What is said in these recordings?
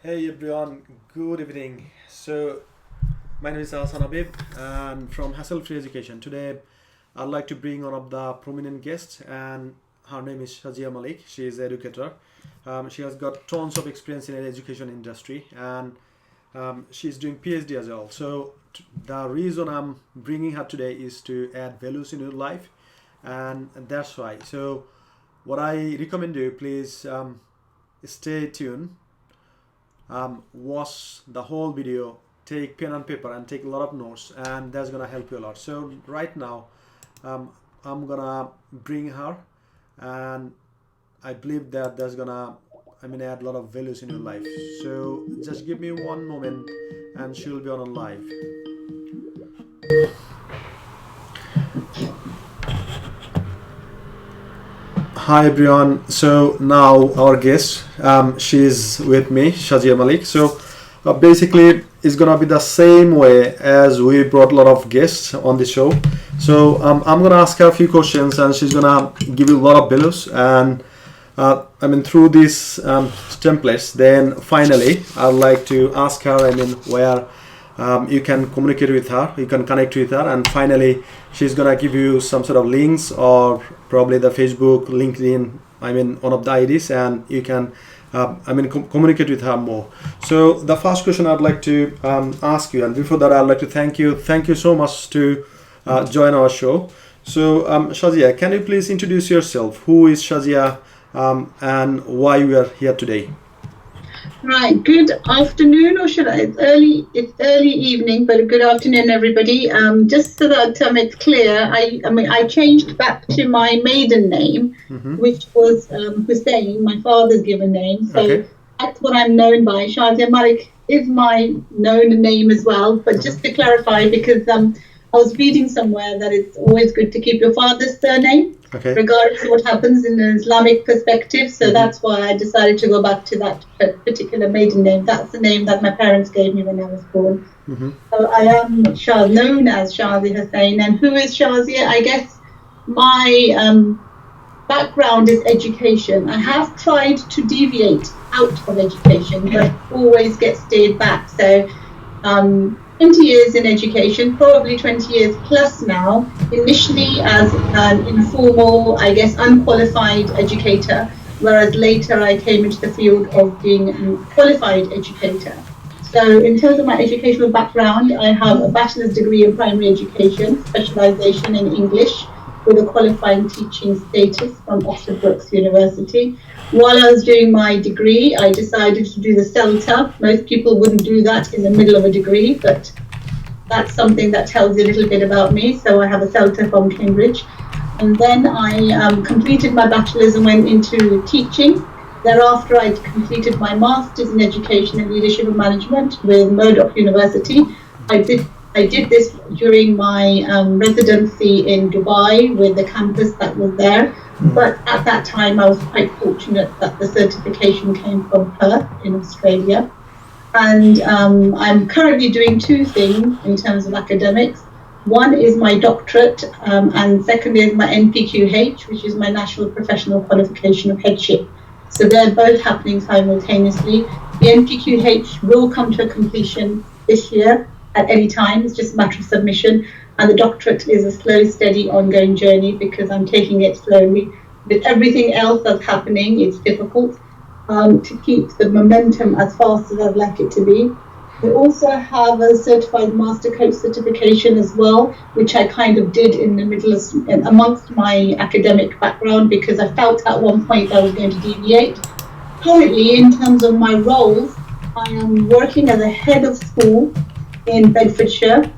Hey everyone, good evening. So, my name is Hassan Habib and from Hassle Free Education. Today, I'd like to bring one of the prominent guests, and her name is Sazia Malik. She is an educator. She has got tons of experience in the education industry, and she's doing PhD as well. So, the reason I'm bringing her today is to add values in your life, and that's why. So, what I recommend you, please stay tuned, watch the whole video, take pen and paper and take a lot of notes, and that's gonna help you a lot. So right now, I'm gonna bring her, and I believe that that's gonna add a lot of values in your life. So just give me one moment and she'll be on live. Hi everyone. So now our guest, she's with me, Sazia Malik. So basically, it's gonna be the same way as we brought a lot of guests on the show. So I'm gonna ask her a few questions, and she's gonna give you a lot of values. And through these templates, then finally, I'd like to ask her. Where you can communicate with her, you can connect with her, and finally, she's gonna give you some sort of links or probably the Facebook, LinkedIn, one of the IDs, and you can communicate with her more. So the first question I'd like to ask you, and before that I'd like to thank you so much to join our show. So Shazia, can you please introduce yourself? Who is Shazia, and why we are here today? Right, good afternoon, or should I? It's early evening, but good afternoon, everybody. Just so that it's clear, I changed back to my maiden name, which was Hussain, my father's given name. So okay. That's what I'm known by. Sazia Malik is my known name as well. But just to clarify, because I was reading somewhere that it's always good to keep your father's surname. Okay. Regardless of what happens in an Islamic perspective. So that's why I decided to go back to that particular maiden name. That's the name that my parents gave me when I was born. So I am known as Sazia Hussain. And who is Shazia? I guess my background is education. I have tried to deviate out of education, but always get stayed back. So 20 years in education, probably 20 years plus now, initially as an informal, unqualified educator, whereas later I came into the field of being a qualified educator. So in terms of my educational background, I have a bachelor's degree in primary education, specialization in English, with a qualifying teaching status from Oxford Brookes University. While I was doing my degree, I decided to do the CELTA. Most people wouldn't do that in the middle of a degree, but that's something that tells you a little bit about me. So I have a CELTA from Cambridge. And then I completed my bachelor's and went into teaching. Thereafter, I completed my master's in education and leadership and management with Murdoch University. I did this during my residency in Dubai with the campus that was there. But at that time, I was quite fortunate that the certification came from Perth in Australia. And I'm currently doing two things in terms of academics. One is my doctorate, and second is my NPQH, which is my National Professional Qualification of Headship. So they're both happening simultaneously. The NPQH will come to a completion this year at any time. It's just a matter of submission. And the doctorate is a slow, steady, ongoing journey because I'm taking it slowly. With everything else that's happening, it's difficult to keep the momentum as fast as I'd like it to be. I also have a certified master coach certification as well, which I kind of did in the middle of, amongst my academic background, because I felt at one point I was going to deviate. Currently, in terms of my roles, I am working as a head of school in Bedfordshire.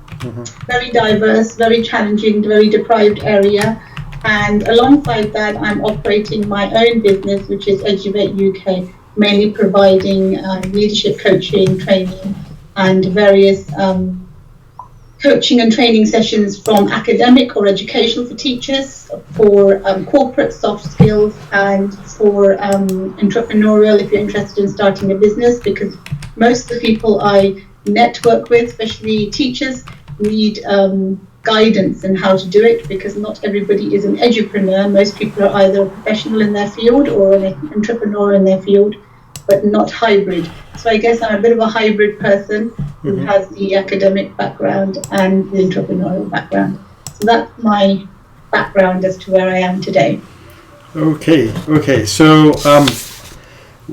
Very diverse, very challenging, very deprived area. And alongside that, I'm operating my own business, which is Eduvate UK, mainly providing leadership coaching, training, and various coaching and training sessions from academic or educational for teachers, for corporate soft skills, and for entrepreneurial if you're interested in starting a business, because most of the people I network with, especially teachers, need guidance in how to do it, because not everybody is an edupreneur. Most people are either a professional in their field or an entrepreneur in their field. but not hybrid. So I guess I'm a bit of a hybrid person who has the academic background and the entrepreneurial background. So that's my background as to where I am today. Okay. So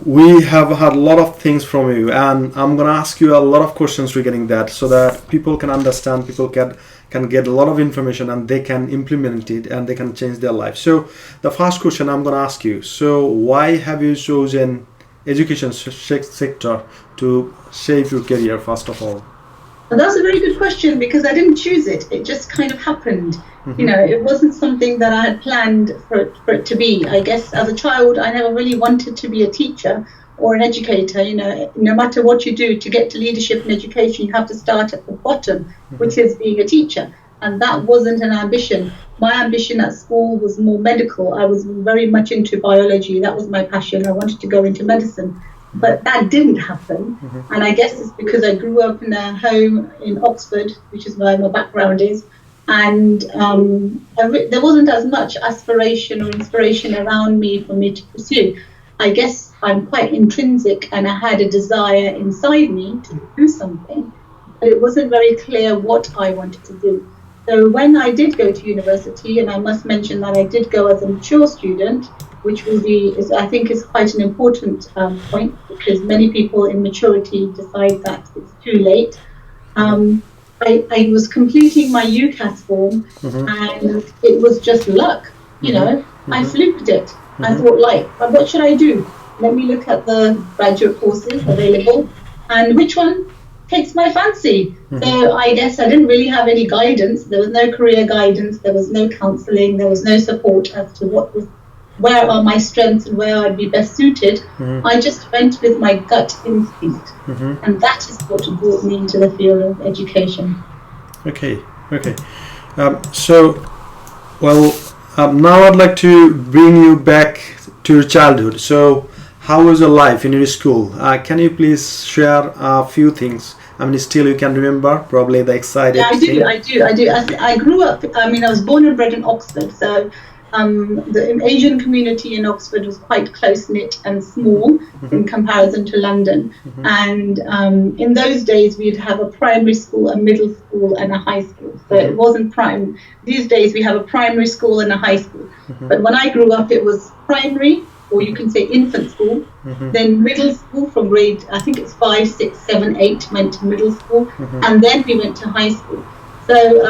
we have had a lot of things from you, and I'm gonna ask you a lot of questions regarding that, so that people can understand, people can get a lot of information, and they can implement it, and they can change their life. So the first question I'm gonna ask you: so why have you chosen education sector to shape your career? First of all. And that's a very good question, because I didn't choose it. It just kind of happened. You know, it wasn't something that I had planned for it to be. I guess as a child, I never really wanted to be a teacher or an educator. You know, no matter what you do to get to leadership in education, you have to start at the bottom, which is being a teacher. And that wasn't an ambition. My ambition at school was more medical. I was very much into biology. That was my passion. I wanted to go into medicine. But that didn't happen. And I guess it's because I grew up in a home in Oxford, which is where my background is. And there wasn't as much aspiration or inspiration around me for me to pursue. I guess I'm quite intrinsic, and I had a desire inside me to do something, but it wasn't very clear what I wanted to do. So when I did go to university, and I must mention that I did go as a mature student, which I think is quite an important point, because many people in maturity decide that it's too late. I was completing my UCAS form, and it was just luck, you know. I fluked it. I thought, what should I do? Let me look at the graduate courses available, and which one takes my fancy. So I guess I didn't really have any guidance. There was no career guidance. There was no counselling. There was no support as to where are my strengths and where I'd be best suited. I just went with my gut instinct, and that is what brought me into the field of education. Okay. Now I'd like to bring you back to your childhood. So how was your life in your school? Can you please share a few things? I mean, still you can remember probably the exciting. Yeah, I do. I grew up, I was born and bred in Oxford, so the Asian community in Oxford was quite close-knit and small in comparison to London. And in those days, we'd have a primary school, a middle school, and a high school. So it wasn't prime. These days, we have a primary school and a high school. But when I grew up, it was primary, or you can say infant school, then middle school from grade, I think it's 5, 6, 7, 8, went to middle school, and then we went to high school. So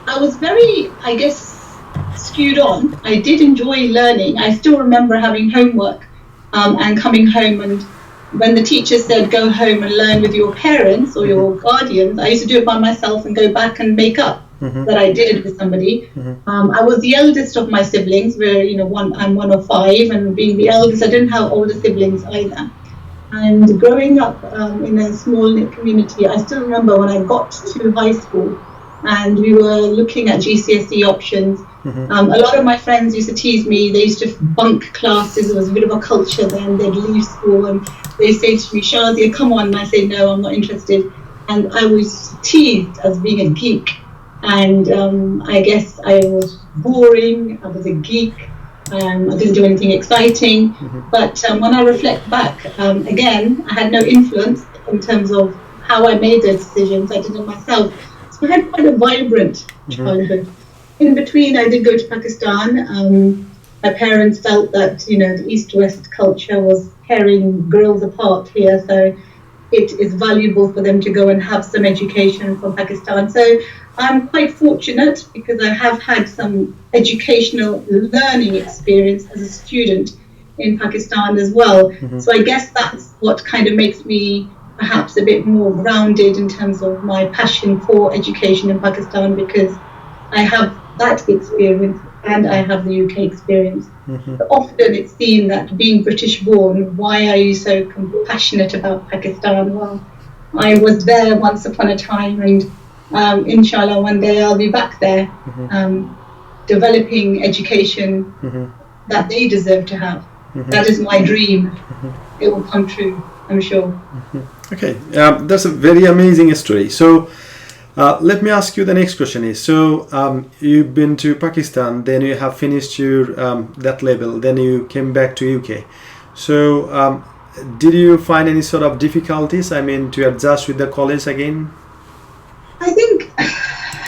I was very, I guess, skewed on. I did enjoy learning. I still remember having homework and coming home, and when the teacher said go home and learn with your parents or your guardians, I used to do it by myself and go back and make up that I did it with somebody. I was the eldest of my siblings, where I'm one of 5, and being the eldest, I didn't have older siblings either. And growing up in a small knit community, I still remember when I got to high school and we were looking at GCSE options. A lot of my friends used to tease me. They used to bunk classes. It was a bit of a culture then. They'd leave school and they say to me, Sazia, come on. And I say, no, I'm not interested. And I was teased as being a geek. And I guess I was boring. I was a geek. I didn't do anything exciting. But when I reflect back, again, I had no influence in terms of how I made those decisions. I did it myself. So I had quite a vibrant childhood. In between, I did go to Pakistan. My parents felt that, the East-West culture was tearing girls apart here, so it is valuable for them to go and have some education from Pakistan. So I'm quite fortunate because I have had some educational learning experience as a student in Pakistan as well. So I guess that's what kind of makes me perhaps a bit more grounded in terms of my passion for education in Pakistan, because I have that experience and I have the UK experience. Often it's seen that being British born, why are you so passionate about Pakistan? Well, I was there once upon a time, and inshallah one day I'll be back there developing education that they deserve to have. That is my dream. It will come true, I'm sure. Okay, that's a very amazing story. So let me ask you the next question is, so you've been to Pakistan, then you have finished your that level, then you came back to UK. So did you find any sort of difficulties, to adjust with the college again? I think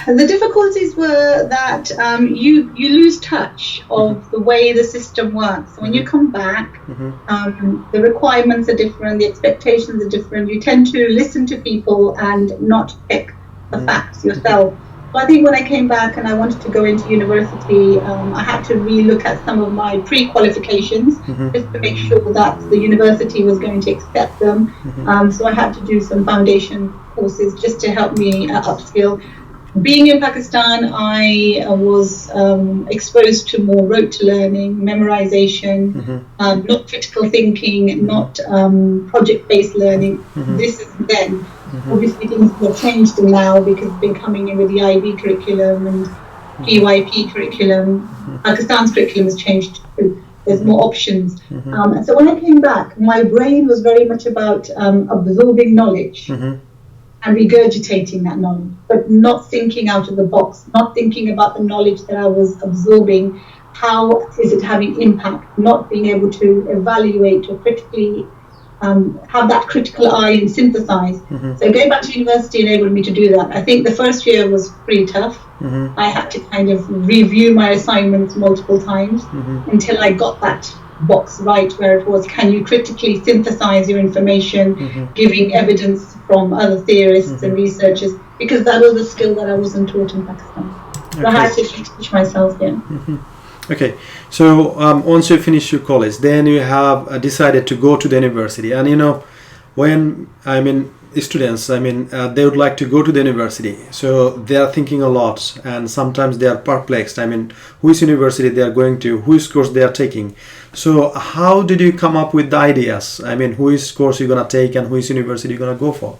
the difficulties were that you lose touch of the way the system works. When you come back, the requirements are different, the expectations are different. You tend to listen to people and not pick the facts yourself. So I think when I came back and I wanted to go into university, I had to re-look at some of my pre-qualifications just to make sure that the university was going to accept them. So I had to do some foundation courses just to help me upskill. Being in Pakistan, I was exposed to more rote learning, memorization, not critical thinking, not project-based learning. This is then. Obviously, things have changed now because I've been coming in with the IB curriculum and PYP curriculum. Pakistan's curriculum has changed too. There's more options. And so when I came back, my brain was very much about absorbing knowledge and regurgitating that knowledge, but not thinking out of the box, not thinking about the knowledge that I was absorbing. How is it having impact? Not being able to evaluate or critically have that critical eye and synthesize. So going back to university enabled me to do that. I think the first year was pretty tough. I had to kind of review my assignments multiple times until I got that box right, where it was, can you critically synthesize your information, giving evidence from other theorists and researchers, because that was a skill that I wasn't taught in Pakistan. So I had to teach myself here. Okay, so once you finish your college, then you have decided to go to the university. And when students, they would like to go to the university, so they are thinking a lot, and sometimes they are perplexed. Which university they are going to, which course they are taking. So how did you come up with the ideas? Which course you're gonna take and which university you're gonna go for?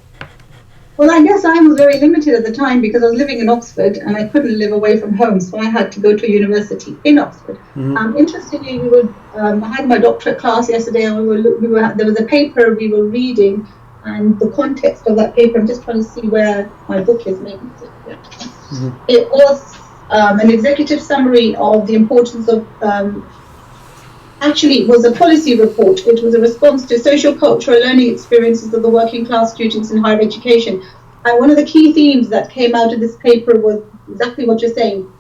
Well, I guess I was very limited at the time because I was living in Oxford and I couldn't live away from home, so I had to go to university in Oxford. Interestingly, I had my doctorate class yesterday, and there was a paper we were reading, and the context of that paper, I'm just trying to see where my book is. Maybe it was an executive summary of the importance of. Actually, it was a policy report. It was a response to social, cultural, learning experiences of the working class students in higher education. And one of the key themes that came out of this paper was exactly what you're saying.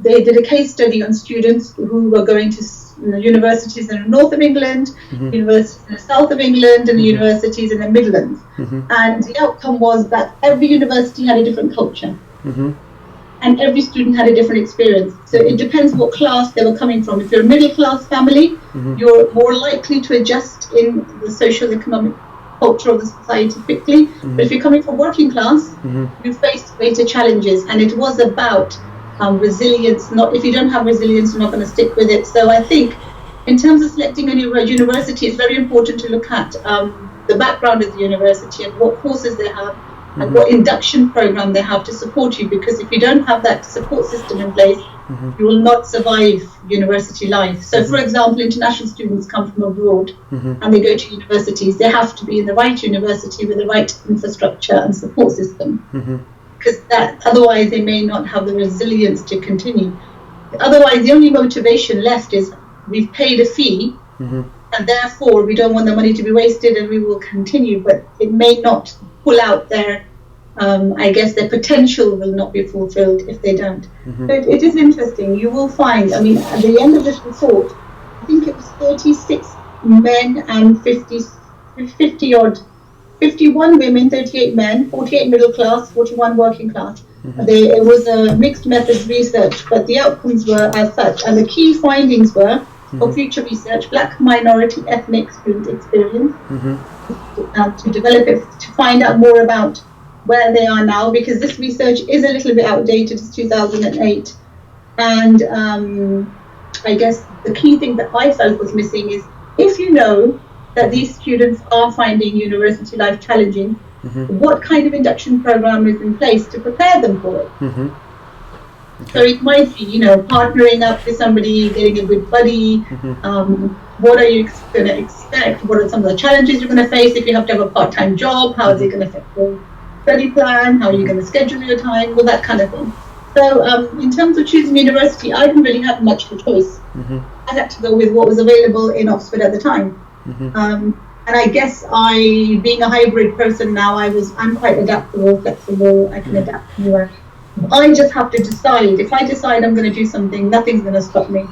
They did a case study on students who were going to universities in the north of England, universities in the south of England, and universities in the Midlands. And the outcome was that every university had a different culture. And every student had a different experience. So it depends what class they were coming from. If you're a middle class family, you're more likely to adjust in the social, economic, culture of the society quickly. But if you're coming from working class, you face greater challenges. And it was about resilience. Not if you don't have resilience, you're not going to stick with it. So I think in terms of selecting a university, it's very important to look at the background of the university and what courses they have. And what induction program they have to support you, because if you don't have that support system in place, you will not survive university life. So for example, international students come from abroad and they go to universities. They have to be in the right university with the right infrastructure and support system, because otherwise they may not have the resilience to continue. Otherwise, the only motivation left is we've paid a fee and therefore we don't want the money to be wasted and we will continue, but it may not pull out their, their potential will not be fulfilled if they don't. So it is interesting. You will find, at the end of this report, I think it was 36 men and 51 women, 38 men, 48 middle class, 41 working class. It was a mixed methods research, but the outcomes were as such. And the key findings were, for future research, Black minority ethnic student experience, to develop it, to find out more about where they are now, because this research is a little bit outdated. It's 2008. And I guess the key thing that I felt was missing is, if you know that these students are finding university life challenging, what kind of induction program is in place to prepare them for it? So it might be, partnering up with somebody, getting a good buddy. What are you going to expect? What are some of the challenges you're going to face if you have to have a part-time job? How is it going to affect your study plan? How are you going to schedule your time? Well, that kind of thing. So in terms of choosing university, I didn't really have much of a choice. I had to go with what was available in Oxford at the time. And I guess being a hybrid person now, I'm quite adaptable, flexible. I can adapt anywhere. I just have to decide. If I decide I'm going to do something, nothing's going to stop me.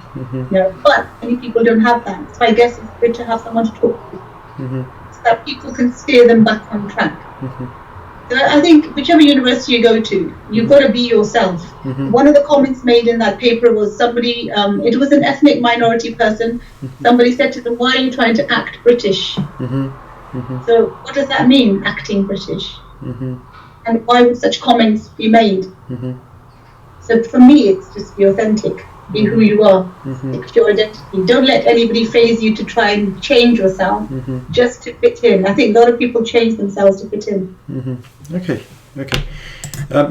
But many people don't have that. So I guess it's good to have someone to talk to, so that people can steer them back on track. So I think whichever university you go to, you've got to be yourself. One of the comments made in that paper was somebody, it was an ethnic minority person, somebody said to them, why are you trying to act British? So what does that mean, acting British? And why would such comments be made? So for me, it's just be authentic, be who you are, stick to your identity. Don't let anybody phase you to try and change yourself just to fit in. I think a lot of people change themselves to fit in. Okay.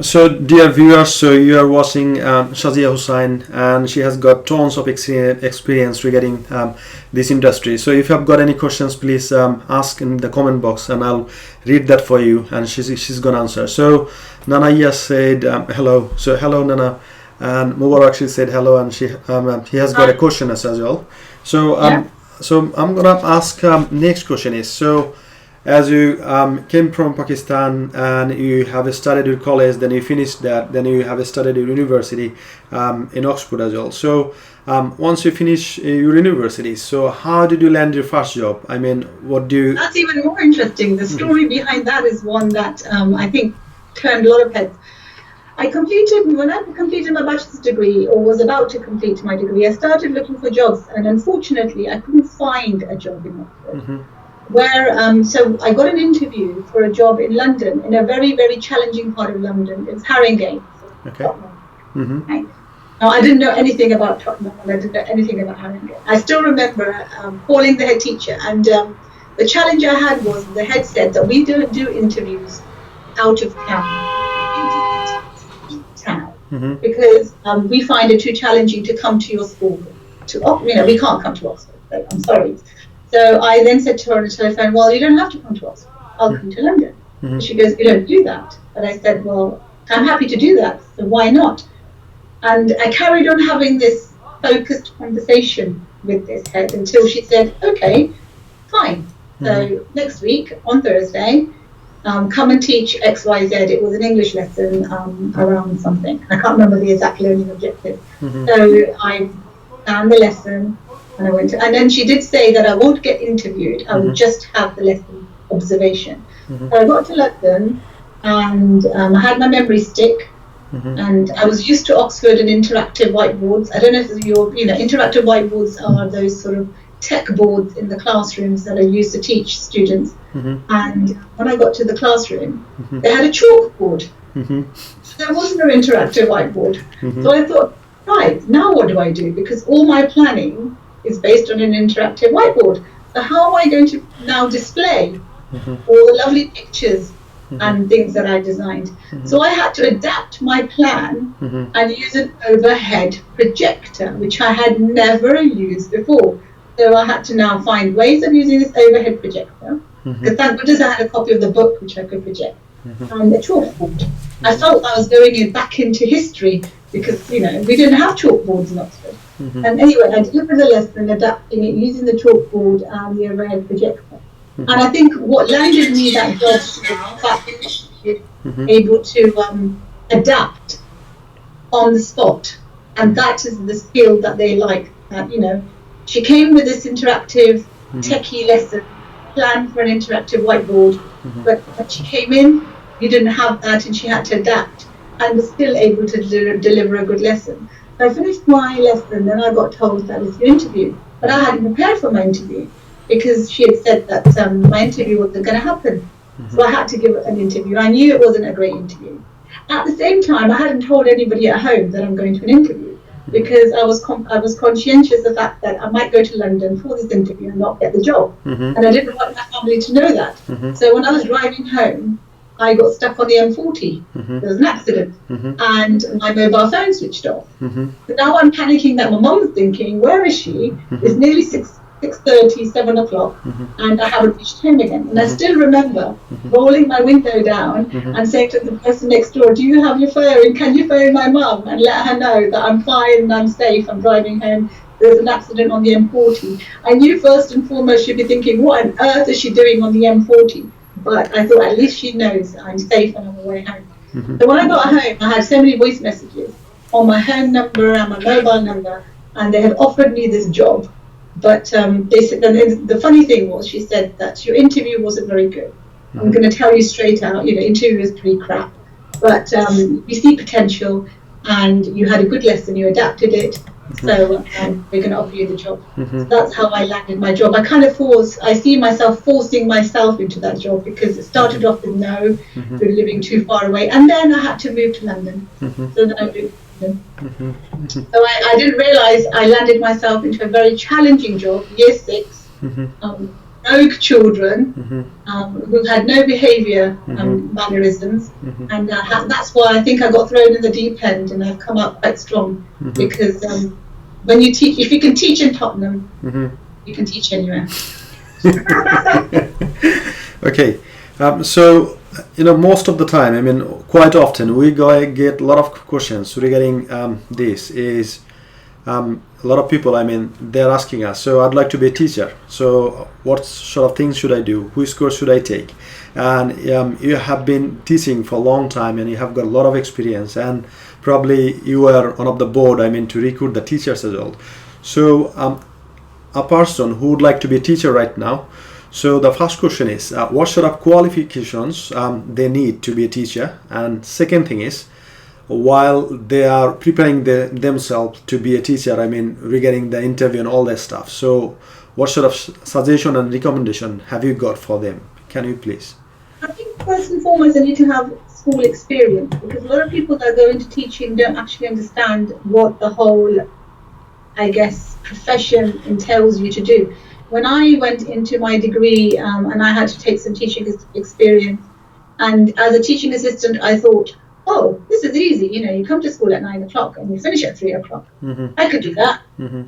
So dear viewers, so you are watching Sazia Hussain, and she has got tons of experience regarding this industry. So if you have got any questions, please ask in the comment box and I'll read that for you, and she's gonna answer. So Nana yes said hello. So hello Nana, and Mubarak she said hello, and he has got a question as well. So so I'm gonna ask next question is, so as you came from Pakistan and you have studied your college, then you finished that, then you have studied your university in Oxford as well. So once you finish your university, so how did you land your first job? I mean, what do you... That's even more interesting. The story behind that is one that I think turned a lot of heads. When I completed my bachelor's degree, or was about to complete my degree, I started looking for jobs, and unfortunately I couldn't find a job in Oxford. So I got an interview for a job in London, in a very, very challenging part of London. It's Haringey. Right? Now, I didn't know anything about Tottenham, and I didn't know anything about Haringey. I still remember calling the head teacher, and the challenge I had was the head said that we don't do interviews out of town. We do interviews in town because we find it too challenging to come to your school. We can't come to Oxford. I'm sorry. So I then said to her on the telephone, well, you don't have to come to Oxford. I'll come to London. She goes, you don't do that. But I said, well, I'm happy to do that. So why not? And I carried on having this focused conversation with this head until she said, okay, fine. So next week on Thursday, come and teach XYZ. It was an English lesson around something. I can't remember the exact learning objective. So I found the lesson. And I went and then she did say that I won't get interviewed. I would just have the lesson observation. So I got to London, and I had my memory stick, and I was used to Oxford and interactive whiteboards. I don't know if interactive whiteboards are those sort of tech boards in the classrooms that are used to teach students. And when I got to the classroom, they had a chalkboard. There was no interactive whiteboard. So I thought, right, now what do I do? Because all my planning is based on an interactive whiteboard. So how am I going to now display all the lovely pictures and things that I designed? So I had to adapt my plan and use an overhead projector, which I had never used before. So I had to now find ways of using this overhead projector. Because thank goodness I had a copy of the book which I could project. And a chalkboard. I felt I was going back into history because, we didn't have chalkboards in Oxford. And anyway, I delivered the lesson, adapting it, using the chalkboard and the overhead projector. And I think what landed me that job was that able to adapt on the spot. And that is the skill that they like. She came with this interactive techie lesson, planned for an interactive whiteboard, but when she came in, you didn't have that, and she had to adapt and was still able to deliver a good lesson. So I finished my lesson, then I got told that was your interview. But I hadn't prepared for my interview because she had said that my interview wasn't going to happen. So I had to give an interview. I knew it wasn't a great interview. At the same time, I hadn't told anybody at home that I'm going to an interview because I was conscientious of the fact that I might go to London for this interview and not get the job. And I didn't want my family to know that. So when I was driving home, I got stuck on the M40. There was an accident, and my mobile phone switched off. So now I'm panicking that my mum's thinking, where is she? It's nearly 6:30, 7 o'clock, and I haven't reached home again. And I still remember rolling my window down and saying to the person next door, do you have your phone? Can you phone my mum and let her know that I'm fine and I'm safe, I'm driving home there's an accident on the M40. I knew first and foremost she'd be thinking, what on earth is she doing on the M40? But I thought, at least she knows I'm safe and on my way home. So when I got home, I had so many voice messages on my home number and my mobile number, and they had offered me this job. But they said, and the funny thing was, she said that your interview wasn't very good. I'm going to tell you straight out, interview was pretty crap. But you see potential, and you had a good lesson, you adapted it, so we're going to offer you the job. So that's how I landed my job. I see myself forcing myself into that job, because it started off with no, with living too far away, and then I had to move to London. So then I moved to London. So I didn't realise I landed myself into a very challenging job, year 6, rogue children who had no behaviour mannerisms, and that's why I think I got thrown in the deep end, and I've come up quite strong, because when you teach, if you can teach in Tottenham, you can teach anywhere. Okay, so most of the time, quite often we get a lot of questions regarding this. Is a lot of people, they're asking us, so I'd like to be a teacher, so what sort of things should I do, which course should I take? And you have been teaching for a long time, and you have got a lot of experience, and probably you are one of the board, to recruit the teachers as well. So a person who would like to be a teacher right now, so the first question is, what sort of qualifications they need to be a teacher? And second thing is, while they are preparing themselves to be a teacher, regarding the interview and all that stuff, so what sort of suggestion and recommendation have you got for them? Can you please? I think first and foremost they need to have school experience, because a lot of people that go into teaching don't actually understand what the whole, profession entails you to do. When I went into my degree and I had to take some teaching experience, and as a teaching assistant I thought, oh, this is easy, you come to school at 9 o'clock and you finish at 3 o'clock. I could do that.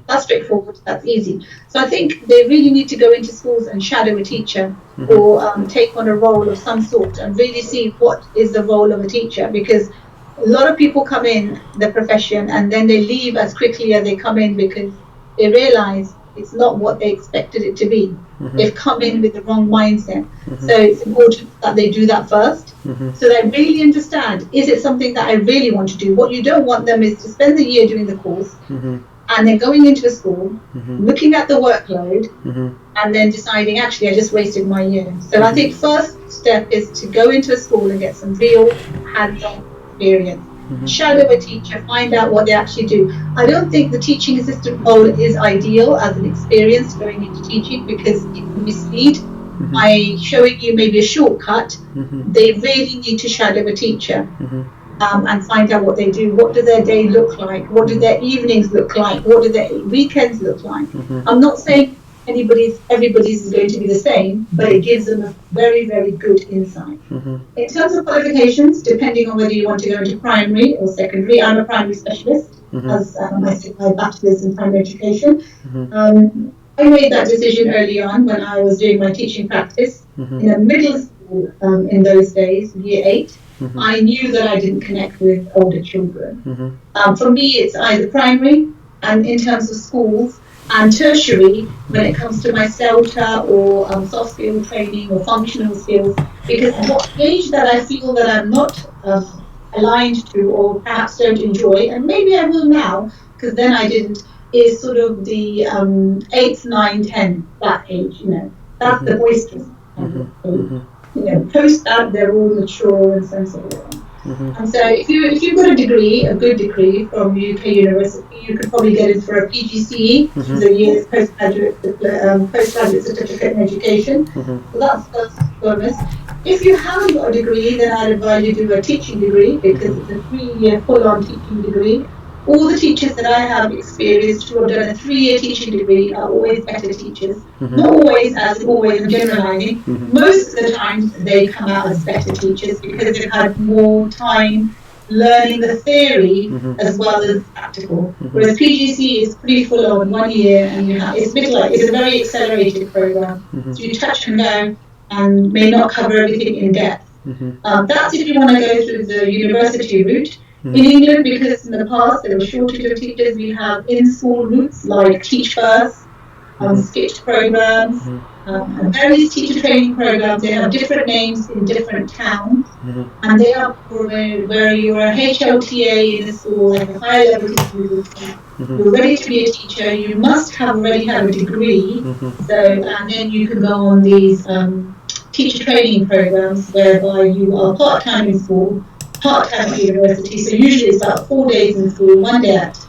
That's straightforward, that's easy. So I think they really need to go into schools and shadow a teacher, or take on a role of some sort and really see what is the role of a teacher, because a lot of people come in the profession and then they leave as quickly as they come in, because they realise it's not what they expected it to be. They've come in with the wrong mindset. So it's important that they do that first, so they really understand, is it something that I really want to do? What you don't want them is to spend the year doing the course, and then going into a school, looking at the workload, and then deciding, actually, I just wasted my year. So I think first step is to go into a school and get some real hands-on experience. Shadow a teacher, find out what they actually do. I don't think the teaching assistant role is ideal as an experience going into teaching, because it can mislead by showing you maybe a shortcut. They really need to shadow a teacher and find out what they do. What does their day look like? What do their evenings look like? What do their weekends look like? I'm not saying everybody's is going to be the same, but it gives them a very, very good insight. In terms of qualifications, depending on whether you want to go into primary or secondary, I'm a primary specialist, as I did my bachelor's in primary education. I made that decision early on when I was doing my teaching practice in a middle school in those days, year 8. I knew that I didn't connect with older children. For me, it's either primary, and in terms of schools, and tertiary when it comes to my CELTA or soft skill training or functional skills, because what age that I feel that I'm not aligned to, or perhaps don't enjoy, and maybe I will now, because then I didn't, is sort of the 8, 9, 10, that age, that's the boisterous age. Post that, they're all mature and sensible. And so if you've got a degree, a good degree from UK University, you could probably get it for a PGCE, which is a year's postgraduate certificate in education. So that's first bonus. If you haven't got a degree, then I'd advise you do a teaching degree, because it's a 3-year full-on teaching degree. All the teachers that I have experienced who have done a 3-year teaching degree are always better teachers. Not always, as always, I'm generalizing. Most of the times they come out as better teachers because they've had more time learning the theory as well as practical. Whereas PGC is pretty full on 1 year, and it's a very accelerated program. So you touch and go and may not cover everything in depth. That's if you want to go through the university route. In England, because in the past there was shortage of teachers, we have in-school routes like Teach First, sketch programs, and various teacher training programs. They have different names in different towns, and they are where you're a HLTA in a school, like a higher level teacher. You're ready to be a teacher. You must have already have a degree. So, and then you can go on these teacher training programs whereby you are part-time in school, part-time at university. So usually it's about 4 days in school, 1 day at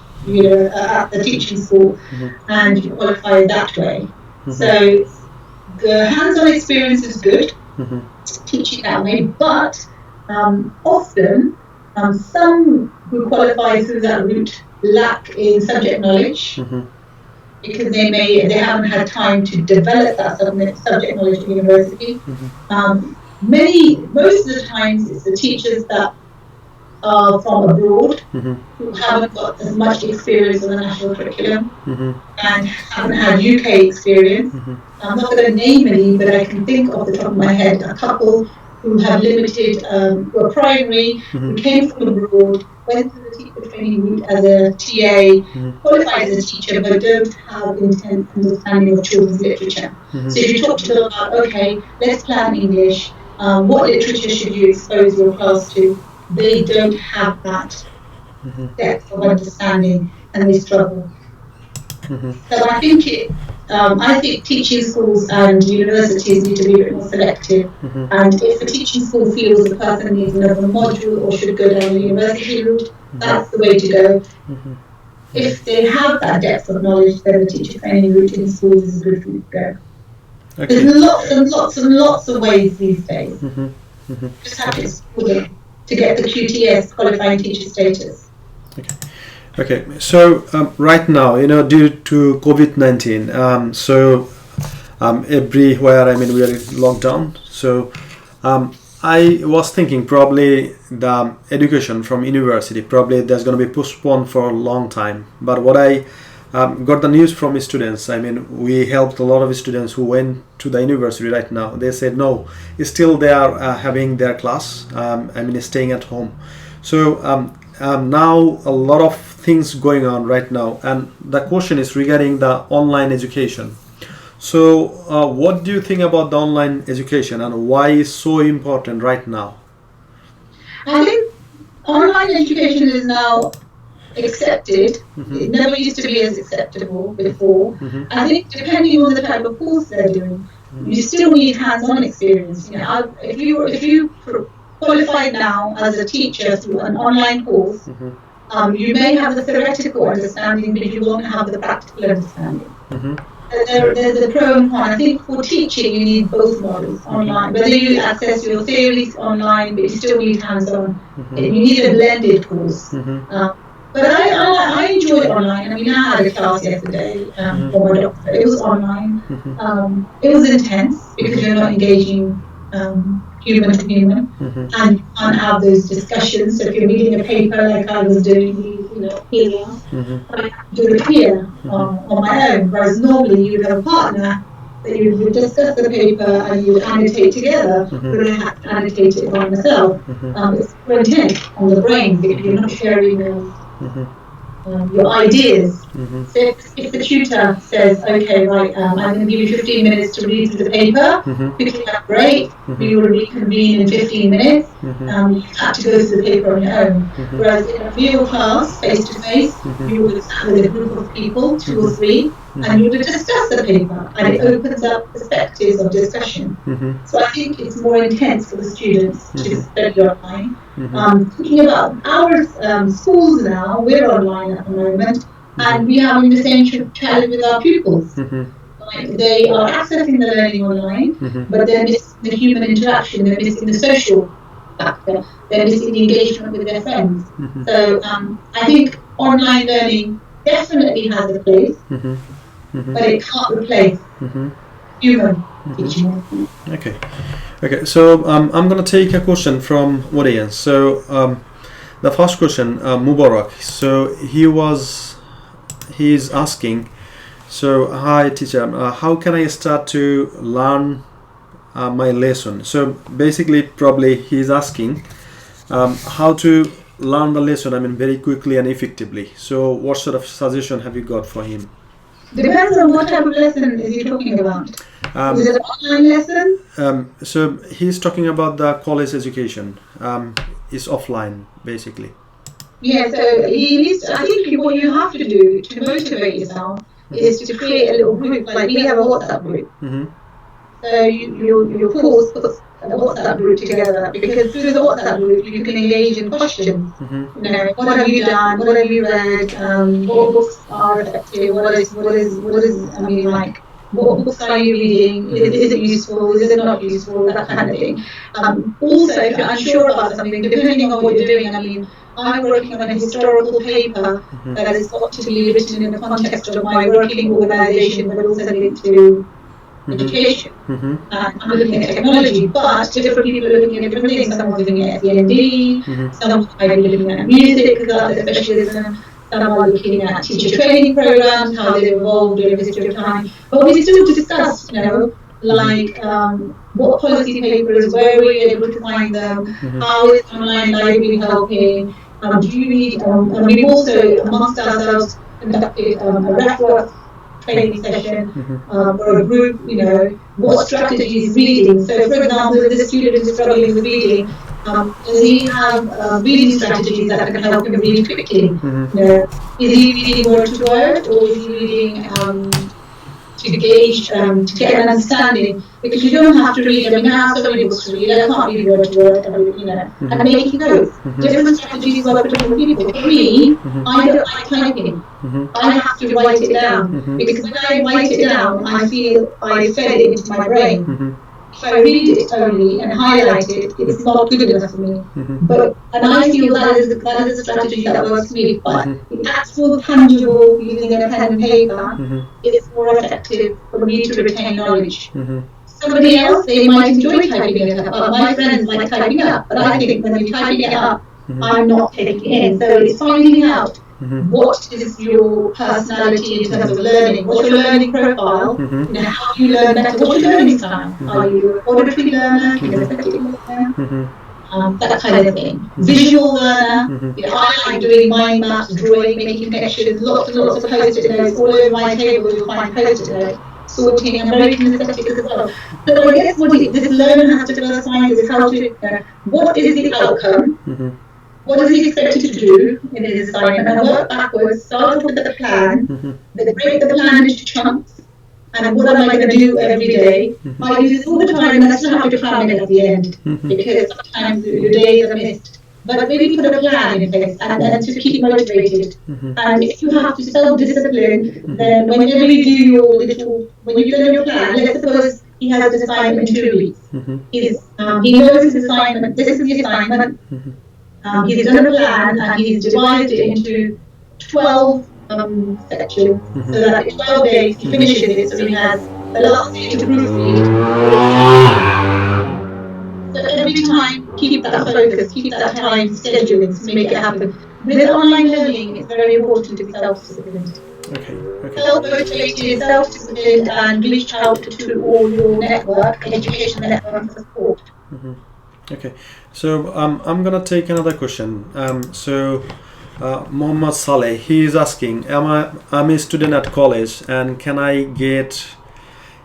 the teaching school, and you qualify that way. So the hands-on experience is good, teaching that way, but often some who qualify through that route lack in subject knowledge because they haven't had time to develop that subject knowledge at university. Most of the times it's the teachers that from abroad who haven't got as much experience on the national curriculum and haven't had UK experience. I'm not going to name any, but I can think off the top of my head a couple who have limited, who are primary, who came from abroad, went through the teacher training route as a TA, qualified as a teacher, but don't have intense understanding of children's literature. So if you talk to them about, okay, let's plan English, what literature should you expose your class to? They don't have that depth of understanding, and they struggle. So I think teaching schools and universities need to be a bit more selective. And if a teaching school feels the person needs another module or should go down the university route, that's the way to go. If they have that depth of knowledge, then the teacher training route in schools is a good route to go. Okay. There's lots and lots and lots of ways these days. Just have to explore them to get the QTS, qualifying teacher status. Okay. So right now, due to COVID-19, everywhere, we are in lockdown. So I was thinking probably the education from university, probably there's going to be postponed for a long time. But what I got the news from students, we helped a lot of students who went to the university right now. They said no, still they are having their class, staying at home. So now a lot of things going on right now, and the question is regarding the online education. So what do you think about the online education and why is so important right now? I think online education is now accepted. It never used to be as acceptable before. I think depending on the type of course they're doing, you still need hands-on experience. If you qualified now as a teacher through an online course, you may have the theoretical understanding, but you won't have the practical understanding. There's a pro and con. I think for teaching, you need both models online. Whether you access your theories online, but you still need hands-on. You need a blended course. But I enjoy online. I had a class yesterday for my doctor. It was online. It was intense because you're not engaging human to human, and you can't have those discussions. So if you're reading a paper like I was doing, here, I have to do it here on my own. Whereas normally you would have a partner that you would discuss the paper and you would annotate together. But I have to annotate it by myself. It's more intense on the brain because you're not sharing your ideas. So if the tutor says, okay, right, I'm going to give you 15 minutes to read through the paper, you can have a break, we will reconvene in 15 minutes, you have to go through the paper on your own. Whereas in a real class, face-to-face, you would sat with a group of people, 2 or 3, and you would discuss the paper, and it opens up perspectives of discussion. So I think it's more intense for the students to study online. Thinking about our schools now, we're online at the moment, and we're having the same challenge with our pupils. They are accessing the learning online, but they're missing the human interaction, they're missing the social factor, they're missing the engagement with their friends. So I think online learning definitely has a place, but it can't replace human teaching. Okay. So I'm gonna take a question from audience. So the first question, Mubarak. So he's asking. So hi teacher, how can I start to learn my lesson? So basically, probably he's asking how to learn the lesson, I mean, very quickly and effectively. So what sort of suggestion have you got for him? Depends on what type of lesson is he talking about. Is it an online lesson? So he's talking about the college education. Is offline, basically. Yeah, so he needs to, I think what you have to do to motivate yourself is to create a little group. Like we have a WhatsApp group. Mm-hmm. So your course puts a WhatsApp group together, because through the WhatsApp group you can engage in questions. Mm-hmm. You know, what have you done? What have you read? What books are effective? What is? I mean, like, what books are you reading? Is it useful? Is it not useful? That kind of thing. Also, if you're unsure about something, depending on what you're doing, I mean, I'm working on a historical paper that has got to be written in the context of my working organisation, but also linked to education. I'm looking at technology, but different people are looking at different things. Someone's looking at SEND, some might be looking at music because that's a specialism, some are looking at teacher training programs, how they've evolved over the history of time. But we still discuss, you know, like what policy papers, where were you able to find them, how is online library helping, do you need, and we've also amongst ourselves conducted a reference training session for a group, you know, what strategy is reading. So for example, if the student is struggling with reading, does he have reading strategies that can help him read quickly? You know, is he reading word to word, or is he reading to gauge, to get an understanding? Because you don't have to read, I mean, I have so many books to read, I can't read word to word, you know, and making notes. Different strategies work for different people. For me, I don't like typing. I have to write it down, because when I write it down, I feel I fed it into my brain. If I read it only and highlight it, it's not good enough for me. And I feel that is a strategy that works for me. But the actual tangible, using a pen and paper, is more effective for me to retain knowledge. Somebody else, they might enjoy typing it up. My friends like typing it up, but I think when you're typing it up, I'm not taking it in. So it's finding out what is your personality in terms of learning, what's your learning profile, you know, how do you learn better, what's your learning style, are you an auditory learner, kinesthetic learner, that kind of thing. Visual learner, you know, I like doing mind maps, drawing, making connections, lots and lots of post-it notes, all over my table you'll find post-it notes, sorting, I'm very kinesthetic as well. So I guess what this learner has to first find is how to, what is the outcome, what is he expected to do in his assignment, and work backwards, start off with the plan, then break the plan into chunks, and what am I going to do every day? I do this all the time, and I still have to plan it at the end, because sometimes your days are missed. But maybe put a plan in place, and to keep motivated. And if you have to self-discipline, then whenever you do your when you've done your plan, let's suppose he has an assignment in 2 weeks. He knows his assignment, this is the assignment. He's done a plan and he's divided it into 12 sections, so that in 12 days he finishes it, so he has the last day to proofread. So every time, keep that focus, keep that time scheduling to make it happen. With online learning, it's very important to be self-disciplined. Okay. Self-motivated, self-disciplined, and reach out to all your network, education network for support. Okay, so I'm gonna take another question. Muhammad Saleh, he is asking, I'm a student at college, and can I get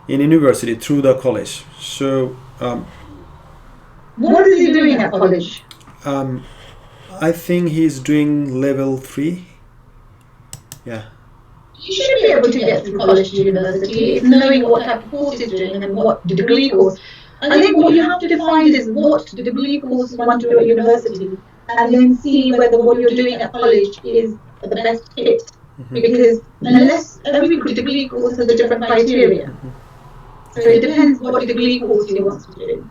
in university through the college? So what is he doing at college? I think he's doing level 3. Yeah. You should be able to get through college to university. It's knowing what type of course he's doing and what degree course. I think what you have to define is what degree course you want to do at university, and then see whether what you're doing at college is the best fit. Because unless every degree course has a different criteria, so it depends what degree course you want to do.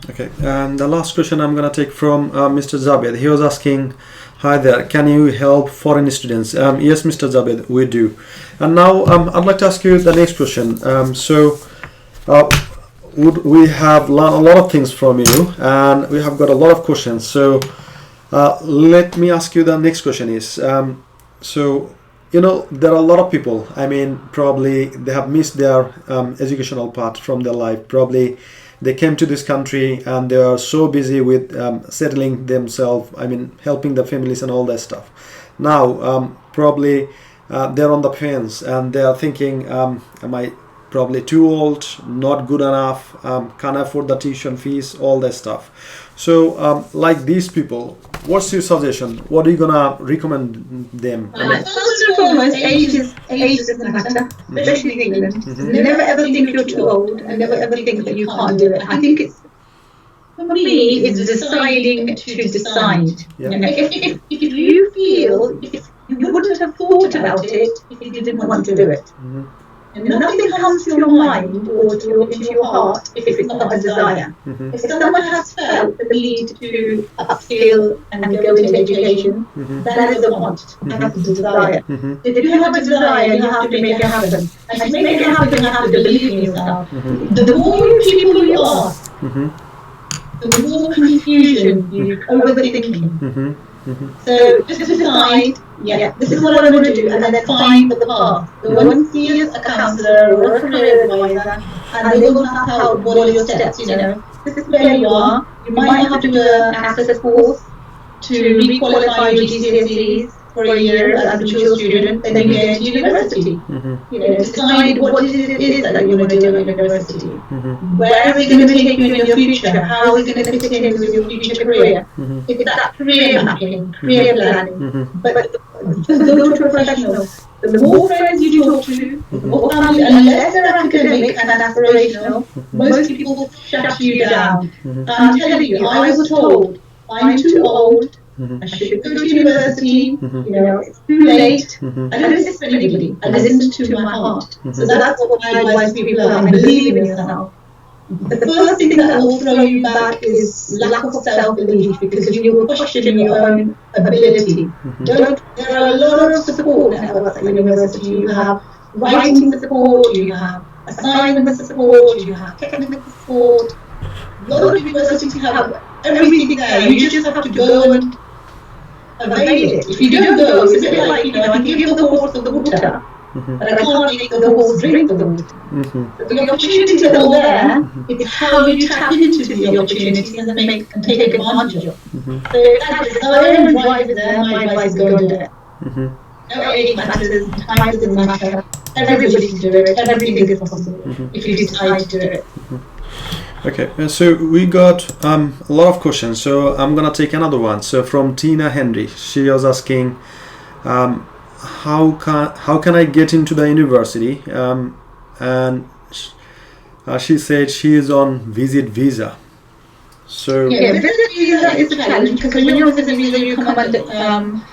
Okay, and the last question I'm going to take from Mr. Zabed. He was asking, hi there, can you help foreign students? Yes, Mr. Zabed, we do. And now I'd like to ask you the next question. We have learned a lot of things from you, and we have got a lot of questions. So let me ask you the next question is, so you know, there are a lot of people, I mean, probably they have missed their educational part from their life. Probably they came to this country and they are so busy with settling themselves, helping the families and all that stuff. Now probably they're on the fence and they are thinking, am I probably too old, not good enough, can't afford the tuition fees, all that stuff. So like these people, what's your suggestion? What are you gonna recommend them? First and foremost, age doesn't matter, especially in England. Never ever think you're too old, and never ever think that you can't do it. I think for me, it's deciding to decide. Yeah. If you feel, if you wouldn't have thought about it if you didn't want to do it. And nothing comes to your mind or into your heart if it's not a desire. If someone has felt the need to upskill and go into education, that is a want. That's a desire. If you have a desire, you have to make it happen. And to make it happen, you have to believe in yourself. The more people you ask, the more confusion you overthinking. So just decide, this is what I want to do, and then find the path. Go and see a counsellor or a career advisor, and they will map out what are your steps. This is where you are. You might have to do an access course to re-qualify your GCSEs for a year as a mature student, and then you get into university. Decide what it is that you want to do in university. Where is it going to take you in your future? How is it going to fit in with your future career? It's that career mapping, career planning. But just go to a professional. The more friends you talk to, the more family, unless they're academic and aspirational, most people shut you down. I'm telling you, I was told, I'm too old, I should go to university, it's too late. I don't listen to anybody, I listen to my heart. So that's what I advise people are, believe in yourself. The first thing that will throw you back is lack of self-belief, because you will question your own ability. There are a lot of support networks at university. You have writing support, you have assignment support, you have technical support. A lot of universities have everything there. You just have to go and avail it. If you don't go, it's a bit like, I can give the horse the water, but I can't make the horse drink the water. The opportunities are all there. It's how you tap into the opportunities and take advantage of. So if that desire and drive is there, my advice is go and do it. No age matters, time doesn't matter. Everybody can do it. Everything is possible if you decide to do it. Okay, so we got a lot of questions, so I'm gonna take another one. So from Tina Henry, she was asking, how can I get into the university? And she said she is on visit visa. So visit visa is a challenge, because when you're on visit visa, you come under.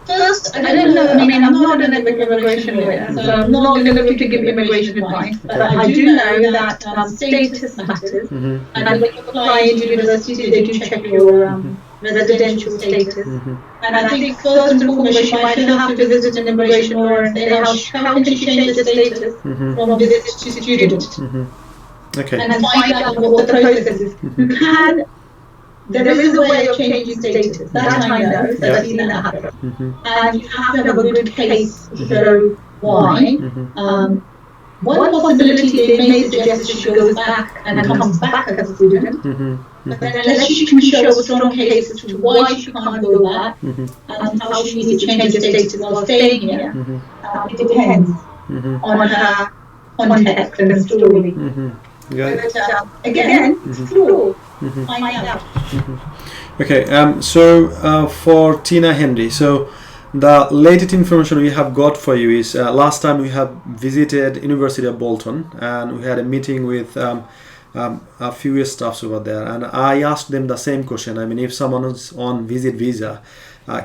First, I don't know. I'm not an immigration lawyer, so I'm not going to give immigration advice. But I do know that status matters, and when you apply into university, they do check your residential status. And I think first and foremost, you might have to visit an immigration lawyer and say, how can she change the status from visit to student? Okay. And find out what the process is. There is a way of changing status. That I know, so I've seen that happen. And you have to have a good case to show why. One possibility, they may suggest that she goes back and comes back as a student. But then unless she can show a strong case as to why she can't go back and how she needs to change her status while staying here, it depends on her context and story. But again, explore. Find out. Okay, so for Tina Henry, so the latest information we have got for you is last time we have visited University of Bolton and we had a meeting with a few staffs over there, and I asked them the same question. If someone is on visit visa,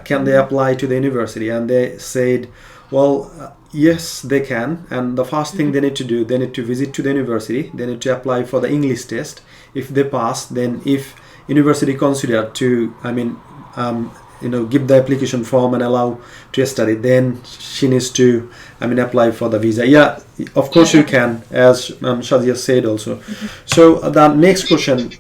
can they apply to the university? And they said, well, yes, they can. And the first thing they need to do, they need to visit to the university. They need to apply for the English test. If they pass, then if university consider to, give the application form and allow to study, then she needs to, apply for the visa. Yeah, of course you can, as Sazia said also. So the next question.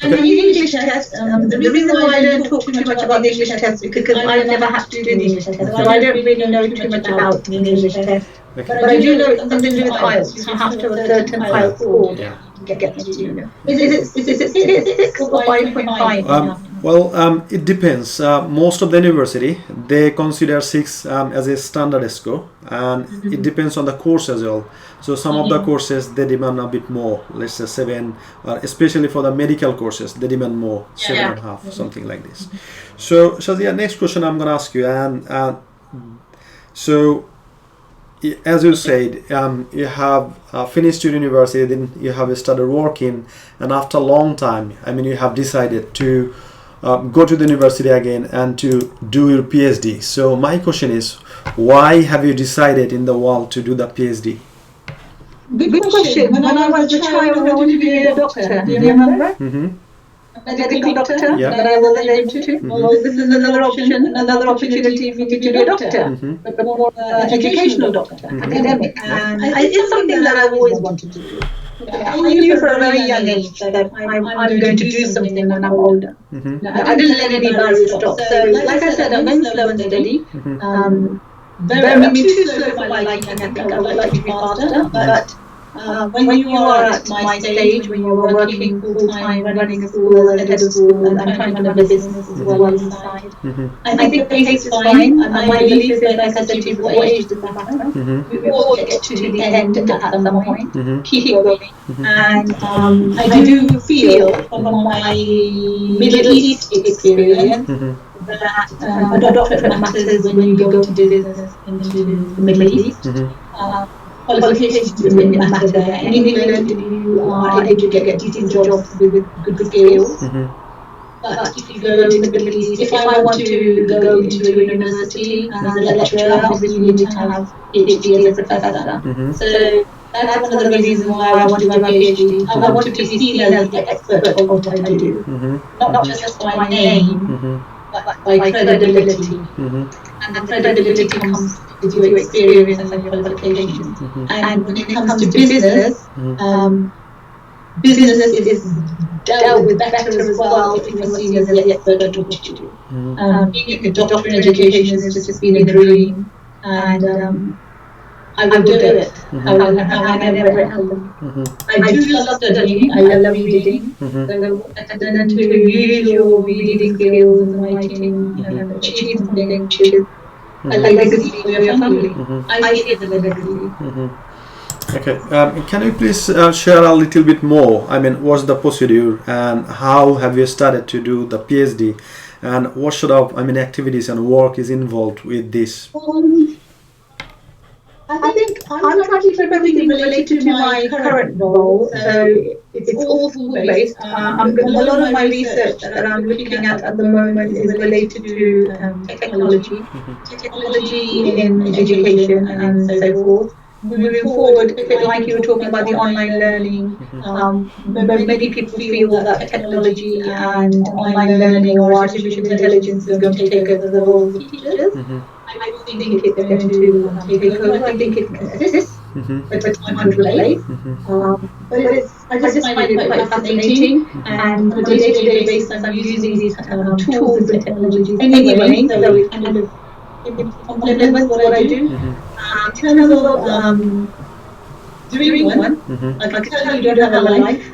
And the English test, the reason why I don't talk too much about the English test is because I've never had to do the English test, so I don't really know too much about the English test. Okay. But I do know it's something to do with IELTS. You have to have a certain IELTS score get to? Is it 6 or 5.5? It depends. Most of the university, they consider 6 as a standard score, and it depends on the course as well. So some of the courses, they demand a bit more, let's say 7, or especially for the medical courses, they demand more, 7.5, something like this. So Sazia, next question I'm going to ask you, and so as you said, you have finished your university, then you have started working, and after a long time, you have decided to go to the university again and to do your PhD. So my question is, why have you decided in the world to do the PhD? Good question. When I was a child, I wanted to be a doctor. Do you remember? A medical doctor, but I wasn't able to. Well, this is another opportunity for me to be a doctor, but more educational doctor, academic. And it's something that I've always wanted to do. I knew from a very young age that I'm going to do something when I'm older. I didn't let any barriers stop. So, like I said, I'm going slow and steady. Very too slow for my liking. I think I would like to be faster, but when you are at my stage, when you're working full time, running a school, as head of school, and trying to run a business as well inside, I think the pace is fine. And my belief is, like I said to you before, age doesn't matter. We all get to the end at some point. Keep going. And I do feel from my Middle East experience that a doctorate matters when you go to do business into the Middle East. Qualifications didn't matter there. In England, you are able to get decent jobs with good skills. But if you go to the Middle East, if I want to go into a university as a lecturer, obviously you need to have PhD as a professor. So that's one of the reasons why I want to do my PhD. I want to be seen as the expert of what I do, not just by name, but by credibility. And the credibility comes with your experience and your qualifications. And when it comes to business, business is dealt with better as well if you're seen as the expert at what you do. Being a doctor in education has just been a dream, and I will do it. I will never happen. I do love studying. I love reading. So, and then to use your reading skills and writing and achieve something which is a legacy for your family. I see it as a legacy. Okay. Can you please share a little bit more? What's the procedure, and how have you started to do the PhD, and what sort of activities and work is involved with this? I think I'm trying to keep everything related to my current role, so it's all food-based. A lot of my research that I'm looking at the moment is related to technology in education and so forth. Moving forward, a bit like you were talking about the online learning, many people feel that technology and online learning or artificial intelligence is going to take over the role of teachers. I don't think it's going to take over. I think it can assist, but it's not going to replace. But I just find it quite fascinating, and on a day-to-day basis, I'm using these tools and technologies anyway, so it kind of complements what I do. In terms of doing one, I can tell you don't have a life.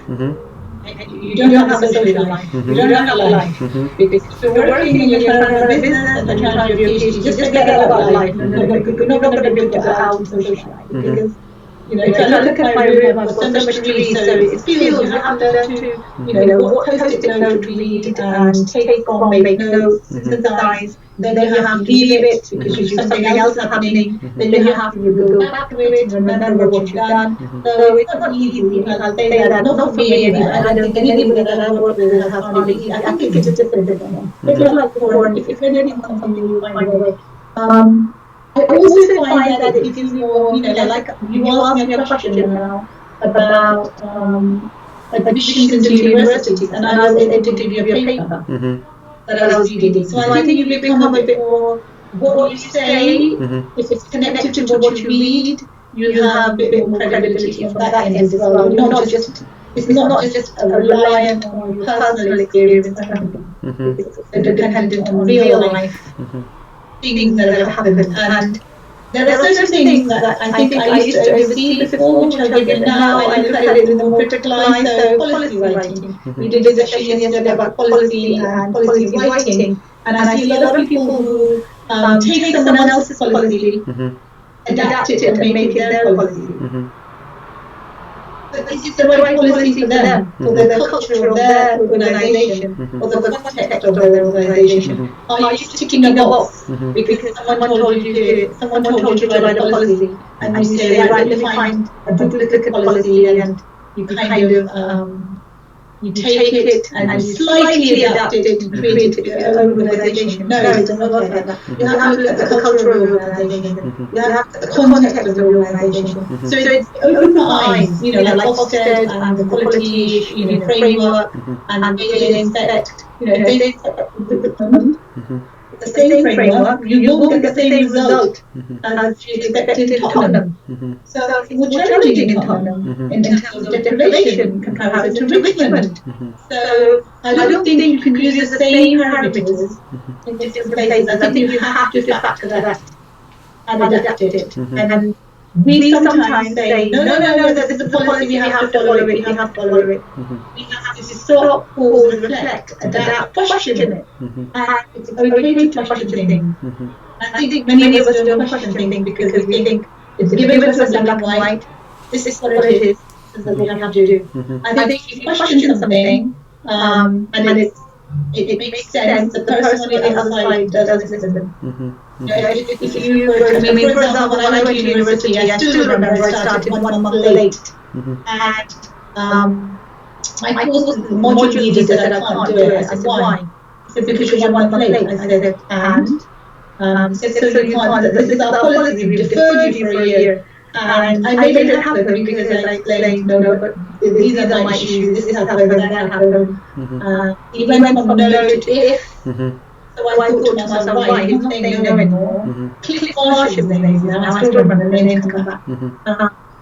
You don't have a social life. You don't have a life. Because if you're working and you're trying to run a business and you're trying to do your PhD, just forget about life. You're not going to be able to go out and socialize. Because, if I look at my room, I've got so much to read, so it feels you have to learn to, what post-it note to read and take from, make notes, synthesize. Then you have to leave it because something else is happening. Then you have to go back to it and remember what you've done. So it's not easy. I'll say that, not for me anyway. I don't think anybody that I've worked with has found it easy. I think it's just a different. It's like porn. If you're learning something, you find a way. I also find that it gives more, like you asked me a question now about admissions into universities, and I was able to give you a paper that I was reading. So I think you become a bit more, what you say, if it's connected to what you read, you have a bit more credibility from that end as well. It's not just reliant on your personal experience. It's dependent on real life things that have happened. And there are certain things that I think I used to oversee before, which I did now. I look at it with more critical eye. So policy writing. We did a session yesterday about policy and policy writing, and I see a lot of people who take someone else's policy, adapt it, and make it their policy. But this is the right policy for them, for the culture of their organisation, or the context of their organisation. Are you just ticking a box because someone told you to write a policy, and you say, right, let me find a duplicate policy, and you kind of you take it and you slightly adapt it and create your own organisation. No, it doesn't work like that. You have to look at the culture of the organisation. You have to look at the context of the organisation. So it's open my eyes, like Ofsted and the quality, framework, and they inspect, if they inspect the same framework, you will get the same result as you expected in Tottenham. So it's more challenging in Tottenham in terms of deprivation in comparison to Richmond. So I don't think you can use the same parameters in different places. I think you have to factor that and adapt it. And we sometimes say, no, this is the policy, we have to follow it, we have to follow it. We have to stop, pause, reflect, adapt, question it. And it's okay to question things. I think many of us don't question things because we think it's given to us in black and white, this is what it is, this is what we have to do. I think if you question something, and it makes sense, the person on the other side doesn't listen. If you were to, for example, when I went to university, I still remember I started 1 month late. And my course was the module leader said I can't do it. I said, why? He said, because you're 1 month late. I said, and? He said, so you can't, this is our policy, we've deferred you for a year. And I made it happen because I explained, no, but these are my issues, this happened, that happened. He went from no to if. So I thought to myself, right, he's not saying no anymore. Click harsh is the name now, I still remember the name come back.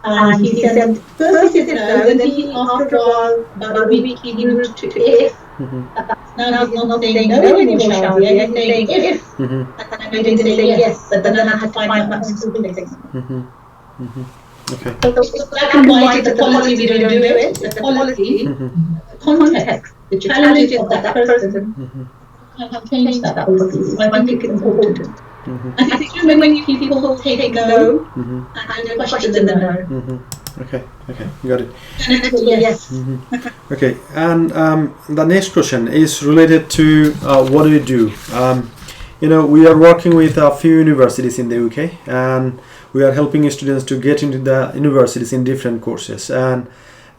And he said, first he said no, and then after a while, about a week, he moved to if. Now he's not saying no anymore, Sazia, he's saying if. And then I didn't say yes, but then I had to find out my own things. Okay. So black and white is the policy, we don't do it, the policy, the context, the challenges of that person. Have changed that policy. So I think it's important. I think too many people take no and question the no. Okay, got it. Yes. Okay, and the next question is related to what do you do? We are working with a few universities in the UK, and we are helping students to get into the universities in different courses. And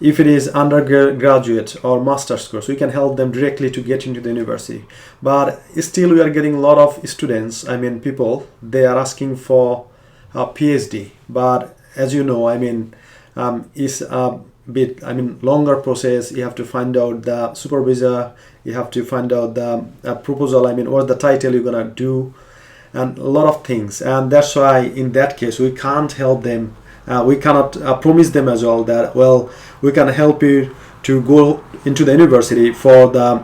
if it is undergraduate or master's course, we can help them directly to get into the university. But still we are getting a lot of students, people, they are asking for a PhD. But as you know, it's a bit, longer process. You have to find out the supervisor, you have to find out the proposal, what's the title you're gonna do, and a lot of things. And that's why in that case, we can't help them. We cannot promise them as well that, well, we can help you to go into the university for the,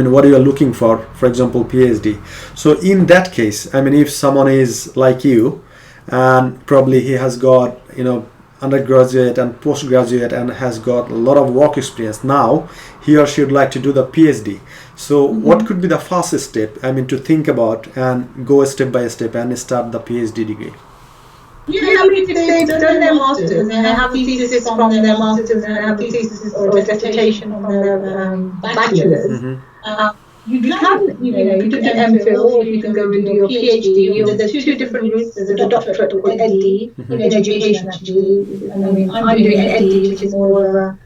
what you are looking for example, PhD. So in that case, if someone is like you, and probably he has got, undergraduate and postgraduate and has got a lot of work experience, now he or she would like to do the PhD. So what could be the first step, to think about and go step by step and start the PhD degree? If they've done their masters and they have thesis from their masters and have thesis or dissertation from their bachelors, you can, you can do MPhil or you can go and do your PhD. There's two different routes. There's a doctorate or EdD in education actually. I'm doing EdD, which is more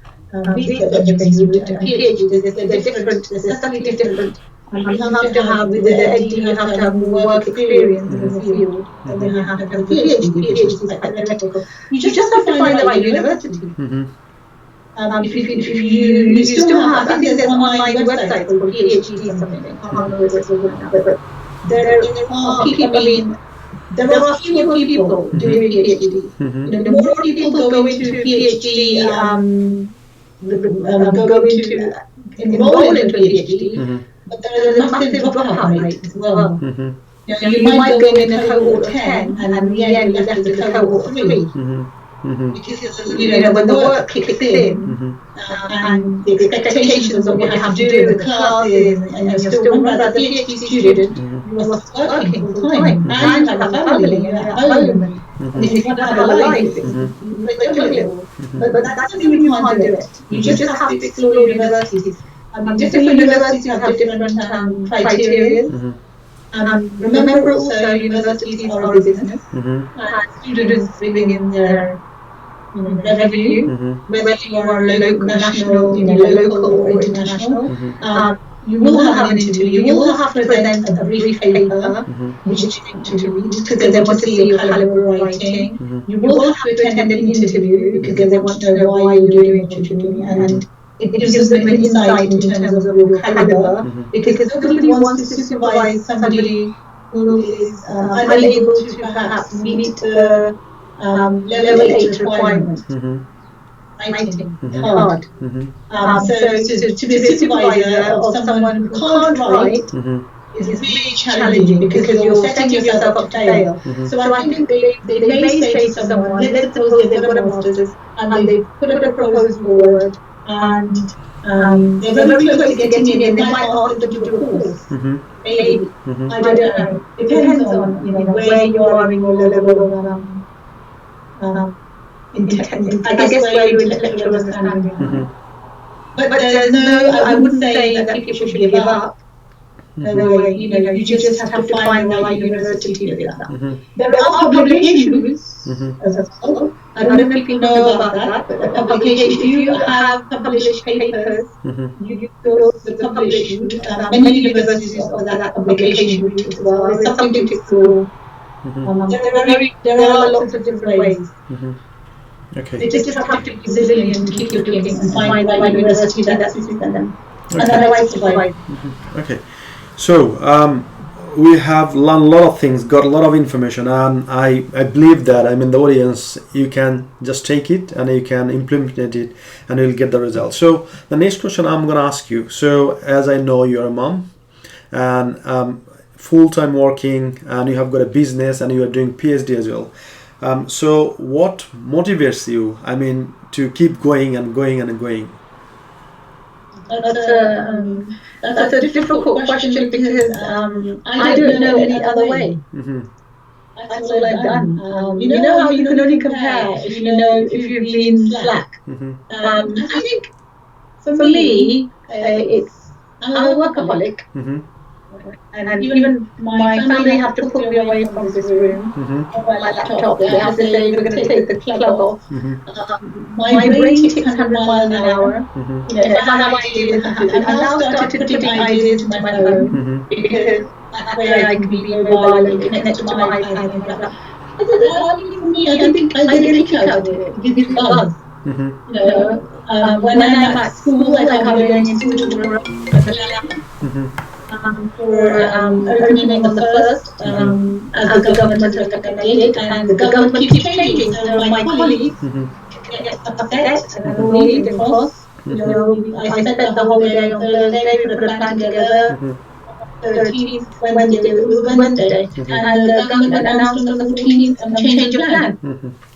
research-based route, and PhD. They're slightly different. You have to have, with the EdD, you have to have more work experience in the field, and then you have to have a PhD. PhD is quite theoretical. You just have to find the right university. If you still have, I think there's an online website called PhD something. I can't remember where it's all now, but there are people. There are fewer people doing PhD. The more people go into PhD, enroll into PhD. But there is a massive dropout rate as well. You might go in a cohort 10 and in the end you're left with a cohort 3. Because when the work kicks in and the expectations of what you have to do in the classes, and you're still, remember, as a PhD student, you're working full time and you have a family, you're at home, and if you want to have a life, you juggle it all. But that doesn't mean you can't do it. You just have to explore universities. Different universities have different criteria. Remember also, universities are a business, and students bring in their revenue, whether you are local, national, local or international. You will have an interview. You will have to present a brief paper, which is to read because they want to see your caliber writing. You will have to attend an interview because they want to know why you're doing what you're doing, and it gives them an insight in terms of your caliber, because nobody wants to supervise somebody who is unable to perhaps meet the level 8 requirement. Writing hard. So to be a supervisor of someone who can't write is really challenging because you're setting yourself up to fail. So I think they may say to someone, let's suppose they've got a master's and they've put a proposal forward, and they're very close to getting in, they might ask them to do a course. Maybe. I don't know. Depends on where you are in your level of I guess where your intellectual understanding. But there's no, I wouldn't say that people should give up. You just have to find the right university to do that. There are publications as well. I don't know if people know about that, but a publication, if you have published papers, you go to the publication. Many universities offer that publication route as well. It's something to explore. There are lots of different ways. Okay. They just have to be resilient and keep looking and find the right university that suits them. And otherwise survive. Okay. So we have learned a lot of things, got a lot of information, and I believe that, the audience, you can just take it and you can implement it and you'll get the results. So the next question I'm going to ask you, so as I know you're a mom and full-time working, and you have got a business and you are doing PhD as well. So what motivates you, to keep going and going and going? That's a difficult question because I don't know any other way. That's all I've done. You know how you can only compare if you've been slack. I think for me, I'm a workaholic. And even my family have to put me away from this room, my laptop. They have to say, we're going to take the plug off. My brain ticks 100 miles an hour. If I have ideas, I've now started putting ideas into my phone because that's where I can be mobile and connect to my iPad and that. For me, I think I get a kick out of it. It gives me buzz. When I'm at school, like I'm going into the room. For opening on the 1st, as the government recommended, and the government keeps changing. So my colleagues get upset and annoyed and cross. I spent the whole day on Thursday, we put a plan together. 13th Wednesday, it was Wednesday, and the government announced on the 14th change of plan.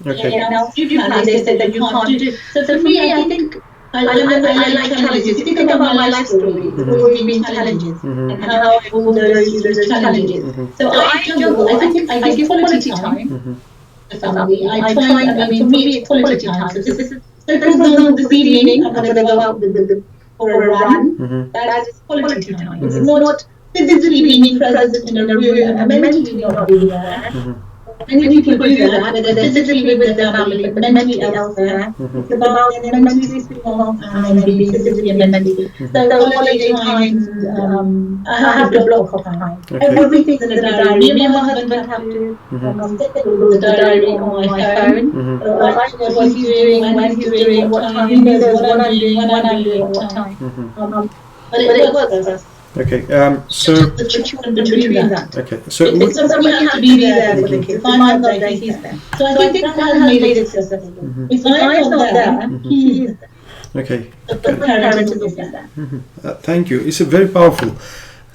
Okay. They announced new plan. They said that you can't do. So for me, I think I like challenges. Think about my life story. It's always been challenges, and how I all those challenges. So I juggle. I think I give quality time to the family. I try. For me, it's quality time. So this is. So for example, this evening I'm going to go out for a run. That is quality time. It's not physically being present in a room and mentally not being there. Many people do that, whether they're physically with their family, but mentally elsewhere. It's about mentally switching off and being physically and mentally. So holiday times, I have to block off time. Everything's in a diary. Me and my husband have to put the diary on my phone. I watch what he's doing, when he's doing it, what time. He knows what I'm doing, when I'm doing it, what time. But it works for us. Okay, so between that. Okay, so it's something we have to be there for the kids. If I'm not there, he's there. So I think that has made it successful. If I'm not there, he is there. Okay. The parent is there. Thank you. It's very powerful.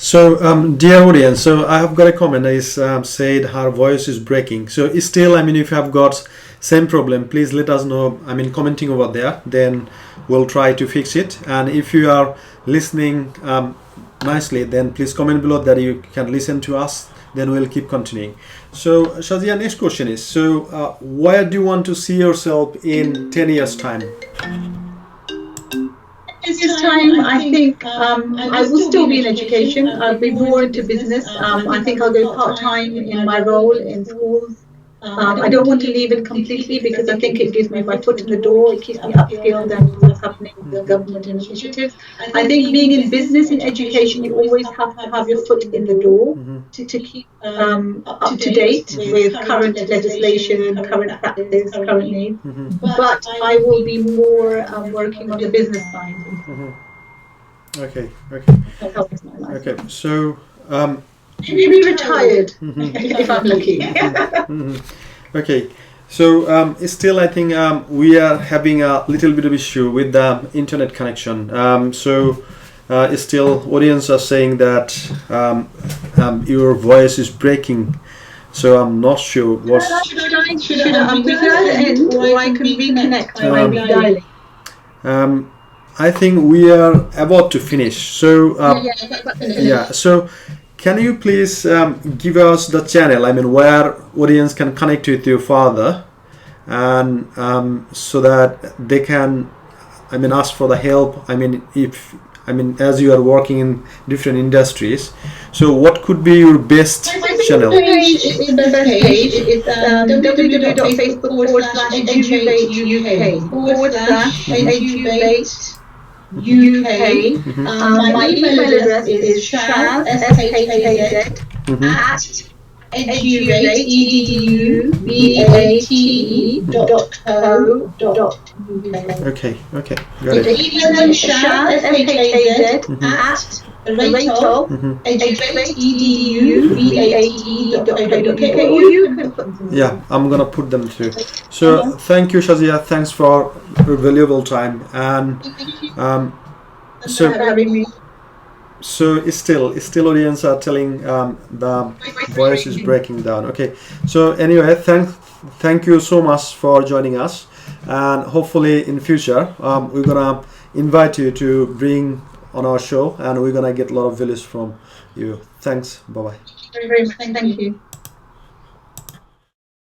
So, dear audience, so I have got a comment. Is said her voice is breaking. So, still, I mean, if you have got same problem, please let us know. I mean, commenting over there, then we'll try to fix it. And if you are listening nicely, then please comment below that you can listen to us. Then we'll keep continuing. So, Sazia, next question is: so, where do you want to see yourself in 10 years' time? This time, I think I will still be in education. I'll be more into business. I think I'll go part-time in my role in schools. I don't want to leave it completely because I think it gives me my foot in the door. It keeps me upskilled and what's happening with the government initiatives. I think being in business and education, you always have to have your foot in the door to keep up to date with current legislation, current practice, current needs. But I will be more working on the business side. Okay. That helps my life. Okay. So. Maybe retired if I'm lucky. Okay, so still I think we are having a little bit of issue with the internet connection. So still audience are saying that your voice is breaking. So I'm not sure what. Should I we can end or I can reconnect by redialing? I think we are about to finish. So yeah. So. Can you please give us the channel? I mean, where audience can connect with you further, and so that they can, I mean, ask for the help. I mean, as you are working in different industries, so what could be your best channel? The page is the best page. It's www.facebook.com/edubate UK. My email address is shaz, SHAZ, at edubate.co.uk. Okay, got it. Email shaz, SHAZ, at the rate of edubate.co.uk. Yeah, I'm gonna put them through. So thank you, Sazia. Thanks for your valuable time. And so still audience are telling the voice is breaking down. Okay. So anyway, thank you so much for joining us, and hopefully in future we're gonna invite you to bring on our show, and we're gonna get a lot of values from you. Thanks. Bye bye. Very much. Thank you.